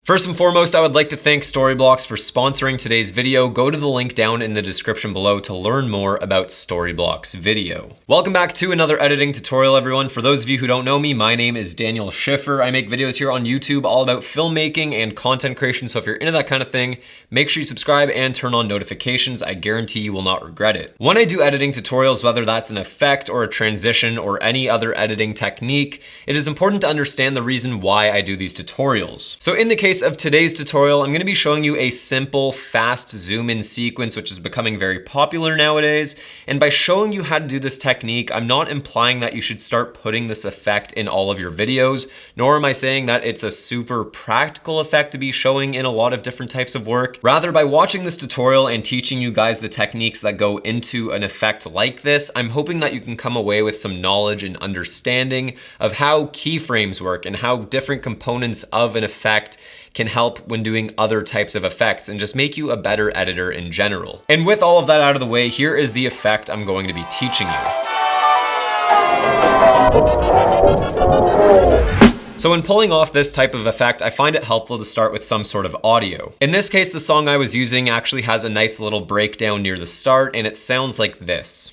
First and foremost, I would like to thank Storyblocks for sponsoring today's video. Go to the link down in the description below to learn more about Storyblocks video. Welcome back to another editing tutorial, everyone. For those of you who don't know me, my name is Daniel Schiffer. I make videos here on YouTube all about filmmaking and content creation, so if you're into that kind of thing, make sure you subscribe and turn on notifications. I guarantee you will not regret it. When I do editing tutorials, whether that's an effect or a transition or any other editing technique, it is important to understand the reason why I do these tutorials. So in the case of today's tutorial, I'm going to be showing you a simple, fast zoom in sequence, which is becoming very popular nowadays. And by showing you how to do this technique, I'm not implying that you should start putting this effect in all of your videos, nor am I saying that it's a super practical effect to be showing in a lot of different types of work. Rather, by watching this tutorial and teaching you guys the techniques that go into an effect like this, I'm hoping that you can come away with some knowledge and understanding of how keyframes work and how different components of an effect can help when doing other types of effects and just make you a better editor in general. And with all of that out of the way, here is the effect I'm going to be teaching you. So when pulling off this type of effect, I find it helpful to start with some sort of audio. In this case, the song I was using actually has a nice little breakdown near the start, and it sounds like this.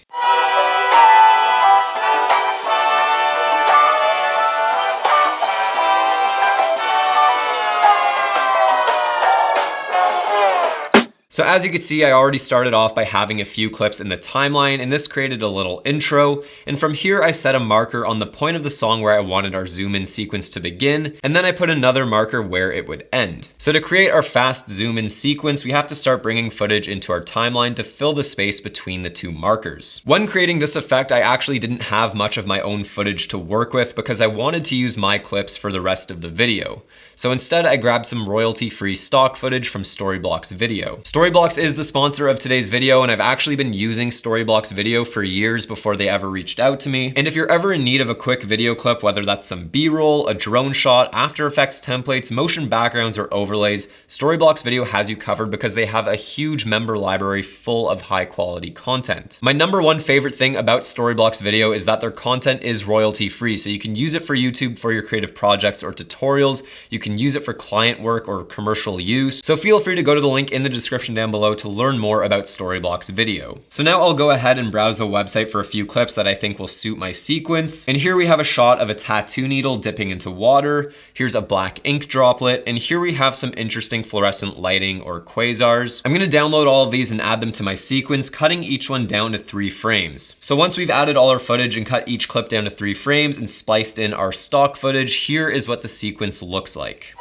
So as you can see, I already started off by having a few clips in the timeline, and this created a little intro. And from here, I set a marker on the point of the song where I wanted our zoom in sequence to begin, and then I put another marker where it would end. So to create our fast zoom in sequence, we have to start bringing footage into our timeline to fill the space between the two markers. When creating this effect, I actually didn't have much of my own footage to work with because I wanted to use my clips for the rest of the video. So instead, I grabbed some royalty-free stock footage from Storyblocks Video. Storyblocks is the sponsor of today's video, and I've actually been using Storyblocks Video for years before they ever reached out to me. And if you're ever in need of a quick video clip, whether that's some B-roll, a drone shot, After Effects templates, motion backgrounds, or overlays, Storyblocks Video has you covered because they have a huge member library full of high-quality content. My number one favorite thing about Storyblocks Video is that their content is royalty-free, so you can use it for YouTube for your creative projects or tutorials. You can use it for client work or commercial use. So feel free to go to the link in the description down below to learn more about Storyblocks Video. So now I'll go ahead and browse the website for a few clips that I think will suit my sequence. And here we have a shot of a tattoo needle dipping into water. Here's a black ink droplet. And here we have some interesting fluorescent lighting or quasars. I'm going to download all of these and add them to my sequence, cutting each one down to 3 frames. So once we've added all our footage and cut each clip down to 3 frames and spliced in our stock footage, here is what the sequence looks like.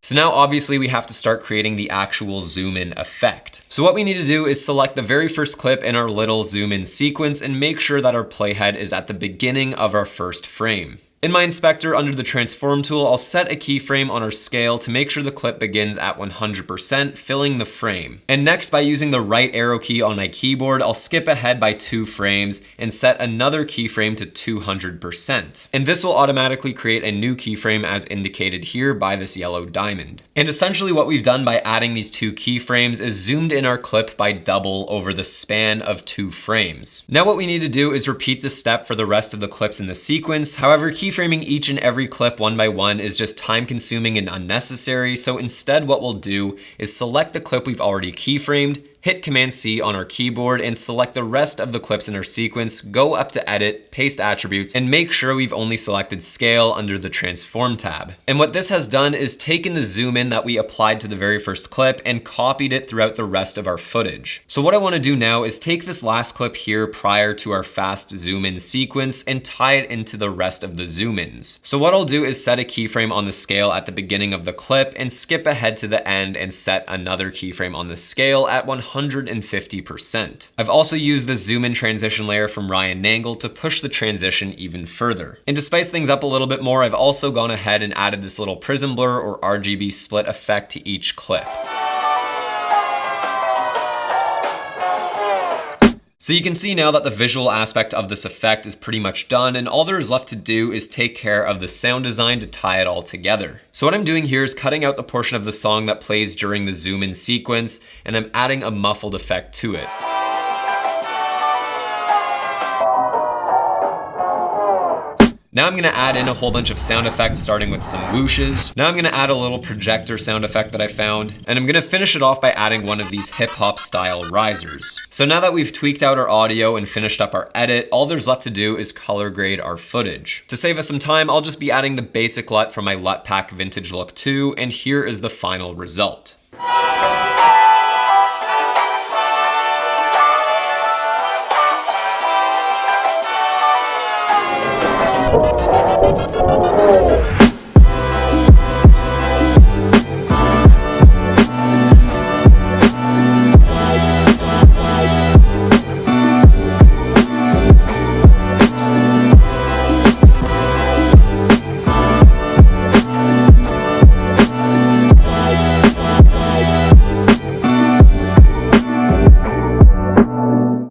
So now obviously we have to start creating the actual zoom in effect. So what we need to do is select the very first clip in our little zoom in sequence and make sure that our playhead is at the beginning of our first frame. In my inspector under the transform tool, I'll set a keyframe on our scale to make sure the clip begins at 100%, filling the frame. And next, by using the right arrow key on my keyboard, I'll skip ahead by 2 frames and set another keyframe to 200%. And this will automatically create a new keyframe as indicated here by this yellow diamond. And essentially what we've done by adding these 2 keyframes is zoomed in our clip by double over the span of 2 frames. Now what we need to do is repeat this step for the rest of the clips in the sequence. However, keyframing each and every clip one by one is just time consuming and unnecessary, so instead what we'll do is select the clip we've already keyframed, hit Command-C on our keyboard and select the rest of the clips in our sequence, go up to Edit, Paste Attributes, and make sure we've only selected Scale under the Transform tab. And what this has done is taken the zoom in that we applied to the very first clip and copied it throughout the rest of our footage. So what I want to do now is take this last clip here prior to our fast zoom in sequence and tie it into the rest of the zoom ins. So what I'll do is set a keyframe on the scale at the beginning of the clip and skip ahead to the end and set another keyframe on the scale at 150%. I've also used the zoom in transition layer from Ryan Nangle to push the transition even further. And to spice things up a little bit more, I've also gone ahead and added this little prism blur or RGB split effect to each clip. So you can see now that the visual aspect of this effect is pretty much done, and all there is left to do is take care of the sound design to tie it all together. So what I'm doing here is cutting out the portion of the song that plays during the zoom in sequence, and I'm adding a muffled effect to it. Now I'm gonna add in a whole bunch of sound effects, starting with some whooshes. Now I'm gonna add a little projector sound effect that I found, and I'm gonna finish it off by adding one of these hip hop style risers. So now that we've tweaked out our audio and finished up our edit, all there's left to do is color grade our footage. To save us some time, I'll just be adding the basic LUT from my LUT Pack Vintage Look 2, and here is the final result.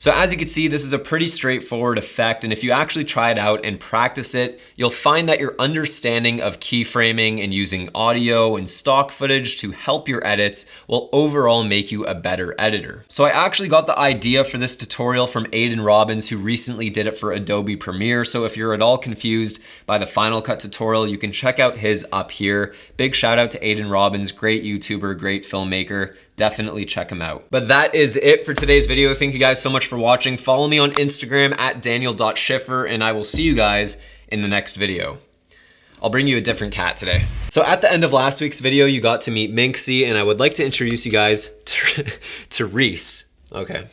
So as you can see, this is a pretty straightforward effect, and if you actually try it out and practice it, you'll find that your understanding of keyframing and using audio and stock footage to help your edits will overall make you a better editor. So I actually got the idea for this tutorial from Aiden Robbins, who recently did it for Adobe Premiere, so if you're at all confused by the Final Cut tutorial, you can check out his up here. Big shout out to Aiden Robbins, great YouTuber, great filmmaker. Definitely check him out. But that is it for today's video. Thank you guys so much for watching. Follow me on Instagram at daniel.schiffer, and I will see you guys in the next video. I'll bring you a different cat today. So at the end of last week's video, you got to meet Minxie, and I would like to introduce you guys to Reese. Okay.